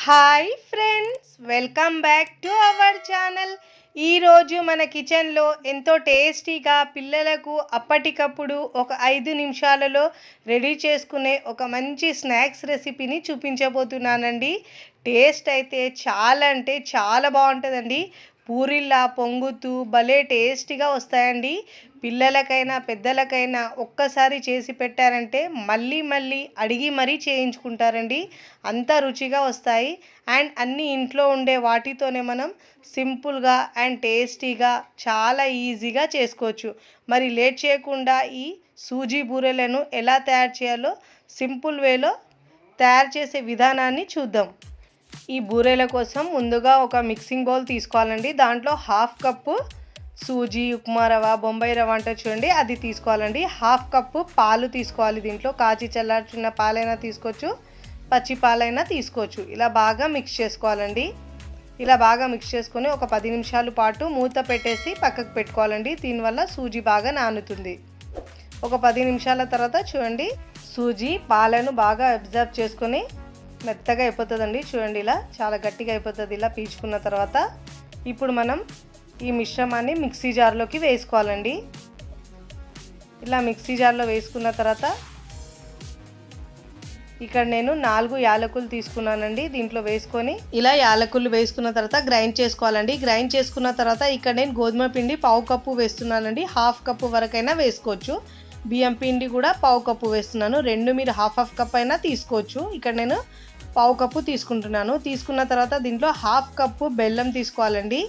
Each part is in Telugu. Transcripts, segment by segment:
Hi friends, welcome back to our channel. ఈరోజు మన కిచెన్లో ఎంతో టేస్టీగా పిల్లలకు అప్పటికప్పుడు ఒక 5 నిమిషాలలో రెడీ చేసుకునే ఒక మంచి స్నాక్స్ రెసిపీని చూపించబోతున్నానండి. టేస్ట్ అయితే చాలా అంటే చాలా బాగుంటుందండి. పూరిల్లా పొంగుతూ భలే టేస్టీగా వస్తాయండి. పిల్లలకైనా పెద్దలకైనా ఒక్కసారి చేసి పెట్టారంటే మళ్ళీ మళ్ళీ అడిగి మరీ చేయించుకుంటారండి. అంత రుచిగా వస్తాయి. అండ్ అన్నీ ఇంట్లో ఉండే వాటితోనే మనం సింపుల్గా అండ్ టేస్టీగా చాలా ఈజీగా చేసుకోవచ్చు. మరి లేట్ చేయకుండా ఈ సూజీ బూరెలను ఎలా తయారు చేయాలో సింపుల్ వేలో తయారు చేసే విధానాన్ని చూద్దాం. ఈ బూరెల కోసం ముందుగా ఒక మిక్సింగ్ బౌల్ తీసుకోవాలండి. దాంట్లో 1/2 కప్పు సూజీ, ఉప్మా రవ్వ, బొంబాయి రవ్వ అంటే చూడండి అది తీసుకోవాలండి. 1/2 కప్పు పాలు తీసుకోవాలి. దీంట్లో కాచి చల్లార్చిన పాలైనా తీసుకోవచ్చు, పచ్చి పాలైనా తీసుకోవచ్చు. ఇలా బాగా మిక్స్ చేసుకోవాలండి. ఇలా బాగా మిక్స్ చేసుకొని ఒక 10 నిమిషాల పాటు మూత పెట్టేసి పక్కకు పెట్టుకోవాలండి. దీనివల్ల సూజీ బాగా నానుతుంది. ఒక 10 నిమిషాల తర్వాత చూడండి సూజీ పాలను బాగా అబ్జర్వ్ చేసుకొని మెత్తగా అయిపోతుందండి. చూడండి ఇలా చాలా గట్టిగా అయిపోతుంది. ఇలా పీల్చుకున్న తర్వాత ఇప్పుడు మనం ఈ మిశ్రమాన్ని మిక్సీ జార్లోకి వేసుకోవాలండి. ఇలా మిక్సీ జార్లో వేసుకున్న తర్వాత ఇక్కడ నేను 4 యాలకులు తీసుకున్నానండి. దీంట్లో వేసుకొని ఇలా యాలకులు వేసుకున్న తర్వాత గ్రైండ్ చేసుకోవాలండి. గ్రైండ్ చేసుకున్న తర్వాత ఇక్కడ నేను గోధుమ పిండి 1/2 కప్పు వేస్తున్నానండి. 1/2 కప్పు వరకైనా వేసుకోవచ్చు. బియ్యం పిండి కూడా 1/2 కప్పు వేస్తున్నాను. రెండు మీరు 1/2 కప్ అయినా తీసుకోవచ్చు. ఇక్కడ నేను 1/2 కప్పు తీసుకుంటున్నాను. తీసుకున్న తర్వాత దీంట్లో 1/2 కప్పు బెల్లం తీసుకోవాలండి.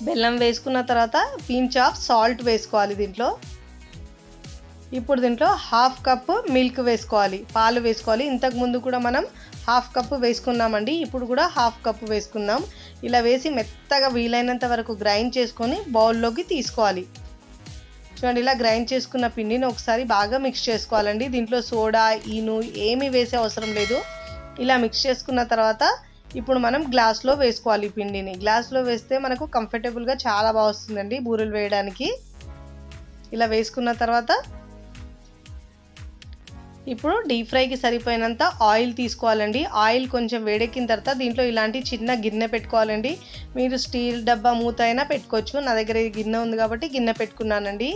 బెల్లం వేసుకున్న తర్వాత పించ్ ఆఫ్ సాల్ట్ వేసుకోవాలి దీంట్లో. ఇప్పుడు దీంట్లో 1/2 కప్పు మిల్క్ వేసుకోవాలి, పాలు వేసుకోవాలి. ఇంతకుముందు కూడా మనం 1/2 కప్పు వేసుకున్నామండి. ఇప్పుడు కూడా 1/2 కప్పు వేసుకుందాం. ఇలా వేసి మెత్తగా వీలైనంత వరకు గ్రైండ్ చేసుకొని బౌల్లోకి తీసుకోవాలి. చూడండి ఇలా గ్రైండ్ చేసుకున్న పిండిని ఒకసారి బాగా మిక్స్ చేసుకోవాలండి. దీంట్లో సోడా, ఈను ఏమీ వేసే అవసరం లేదు. ఇలా మిక్స్ చేసుకున్న తర్వాత ఇప్పుడు మనం గ్లాస్లో వేసుకోవాలి. ఈ పిండిని గ్లాస్లో వేస్తే మనకు కంఫర్టబుల్గా చాలా బాగా వస్తుందండి బూరెలు వేయడానికి. ఇలా వేసుకున్న తర్వాత ఇప్పుడు డీప్ ఫ్రైకి సరిపోయినంత ఆయిల్ తీసుకోవాలండి. ఆయిల్ కొంచెం వేడెక్కిన తర్వాత దీంట్లో ఇలాంటి చిన్న గిన్నె పెట్టుకోవాలండి. మీరు స్టీల్ డబ్బా మూత అయినా పెట్టుకోవచ్చు. నా దగ్గర ఈ గిన్నె ఉంది కాబట్టి గిన్నె పెట్టుకున్నానండి.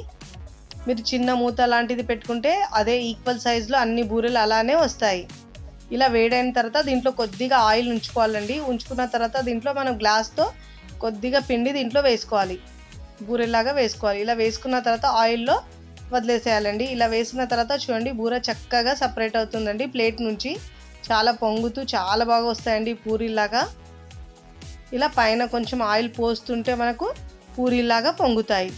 మీరు చిన్న మూత లాంటిది పెట్టుకుంటే అదే ఈక్వల్ సైజులో అన్ని బూరెలు అలానే వస్తాయి. ఇలా వేడైన తర్వాత దీంట్లో కొద్దిగా ఆయిల్ ఉంచుకోవాలండి. ఉంచుకున్న తర్వాత దీంట్లో మనం గ్లాస్తో కొద్దిగా పిండి దీంట్లో వేసుకోవాలి, బూరెలాగా వేసుకోవాలి. ఇలా వేసుకున్న తర్వాత ఆయిల్లో వదిలేసేయాలండి. ఇలా వేసిన తర్వాత చూడండి బూర చక్కగా సపరేట్ అవుతుందండి ప్లేట్ నుంచి. చాలా పొంగుతూ చాలా బాగా వస్తాయండి పూరీలాగా. ఇలా పైన కొంచెం ఆయిల్ పోస్తుంటే మనకు పూరీలాగా పొంగుతాయి.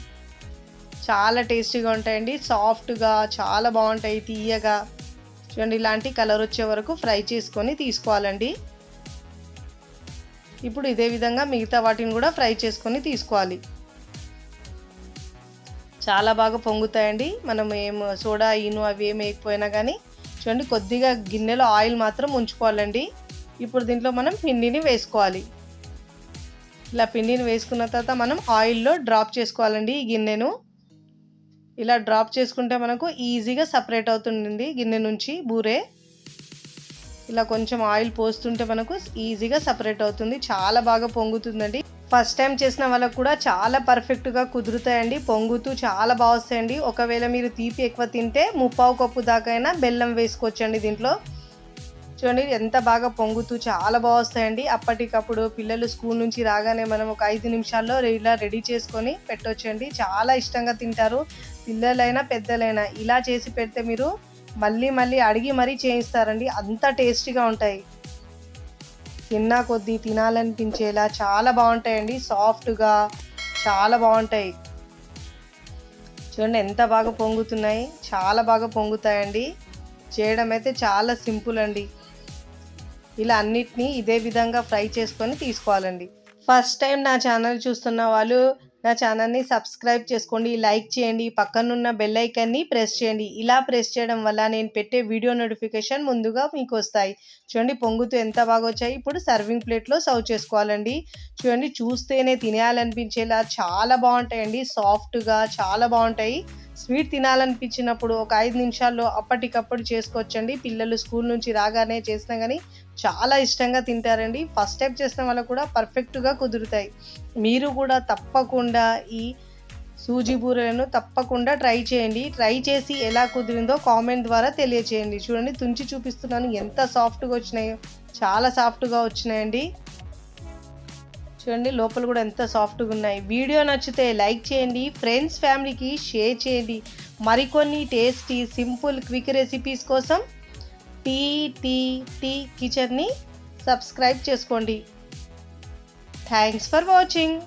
చాలా టేస్టీగా ఉంటాయండి, సాఫ్ట్గా చాలా బాగుంటాయి, తీయగా. చూడండి ఇలాంటి కలర్ వచ్చే వరకు ఫ్రై చేసుకొని తీసుకోవాలండి. ఇప్పుడు ఇదే విధంగా మిగతా వాటిని కూడా ఫ్రై చేసుకొని తీసుకోవాలి. చాలా బాగా పొంగుతాయండి. మనం ఏం సోడా, ఈను అవి ఏమి వేయకపోయినా కానీ. చూడండి కొద్దిగా గిన్నెలో ఆయిల్ మాత్రం ఉంచుకోవాలండి. ఇప్పుడు దీంట్లో మనం పిండిని వేసుకోవాలి. ఇలా పిండిని వేసుకున్న తర్వాత మనం ఆయిల్లో డ్రాప్ చేసుకోవాలండి ఈ గిన్నెను. ఇలా డ్రాప్ చేసుకుంటే మనకు ఈజీగా సపరేట్ అవుతుంది గిన్నె నుంచి బూరే. ఇలా కొంచెం ఆయిల్ పోస్తుంటే మనకు ఈజీగా సపరేట్ అవుతుంది. చాలా బాగా పొంగుతుందండి. ఫస్ట్ టైం చేసిన వాళ్ళకు కూడా చాలా పర్ఫెక్ట్గా కుదురుతాయండి. పొంగుతూ చాలా బాగా వస్తాయండి. ఒకవేళ మీరు తీపి ఎక్కువ తింటే 1/4 కప్పు దాకా అయినా బెల్లం వేసుకోవచ్చండి దీంట్లో. చూడండి ఎంత బాగా పొంగుతూ చాలా బాగా వస్తాయండి. అప్పటికప్పుడు పిల్లలు స్కూల్ నుంచి రాగానే మనం ఒక 5 నిమిషాల్లో ఇలా రెడీ చేసుకొని పెట్టొచ్చండి. చాలా ఇష్టంగా తింటారు పిల్లలైనా పెద్దలైనా. ఇలా చేసి పెడితే మీరు మళ్ళీ మళ్ళీ అడిగి మరీ చేయిస్తారండి. అంత టేస్టీగా ఉంటాయి. తిన్నా కొద్దీ తినాలనిపించేలా చాలా బాగుంటాయండి. సాఫ్ట్గా చాలా బాగుంటాయి. చూడండి ఎంత బాగా పొంగుతున్నాయి, చాలా బాగా పొంగుతాయండి. చేయడం అయితే చాలా సింపుల్ అండి. ఇలా అన్నిటినీ ఇదే విధంగా ఫ్రై చేసుకొని తీసుకోవాలండి. ఫస్ట్ టైం నా ఛానల్ చూస్తున్న వాళ్ళు నా ఛానల్ని సబ్స్క్రైబ్ చేసుకోండి, లైక్ చేయండి, పక్కనున్న బెల్ ఐకాన్ని ప్రెస్ చేయండి. ఇలా ప్రెస్ చేయడం వల్ల నేను పెట్టే వీడియో నోటిఫికేషన్ ముందుగా మీకు వస్తాయి. చూడండి పొంగుతూ ఎంత బాగా వచ్చాయి. ఇప్పుడు సర్వింగ్ ప్లేట్లో సర్వ్ చేసుకోవాలండి. చూడండి చూస్తేనే తినేయాలనిపించేలా చాలా బాగుంటాయండి. సాఫ్ట్గా చాలా బాగుంటాయి. స్వీట్ తినాలనిపించినప్పుడు ఒక 5 నిమిషాల్లో అప్పటికప్పుడు చేసుకోవచ్చండి. పిల్లలు స్కూల్ నుంచి రాగానే చేసినా కానీ చాలా ఇష్టంగా తింటారండి. ఫస్ట్ టైం చేసిన వాళ్ళకు కూడా పర్ఫెక్ట్‌గా కుదురుతాయి. మీరు కూడా తప్పకుండా ఈ సూజీ బూరెలను తప్పకుండా ట్రై చేయండి. ట్రై చేసి ఎలా కుదిరిందో కామెంట్ ద్వారా తెలియచేయండి. చూడండి తుంచి చూపిస్తున్నాను, ఎంత సాఫ్ట్‌గా వచ్చినాయో. చాలా సాఫ్ట్‌గా వచ్చినాయండి. చూడండి లోపల కూడా ఎంత సాఫ్ట్‌గా ఉన్నాయి. వీడియో నచ్చితే లైక్ చేయండి, ఫ్రెండ్స్ ఫ్యామిలీకి షేర్ చేయండి. మరికొన్ని టేస్టీ సింపుల్ క్విక్ రెసిపీస్ కోసం టీ కిచెన్ని సబ్స్క్రైబ్ చేసుకోండి. Thanks for watching.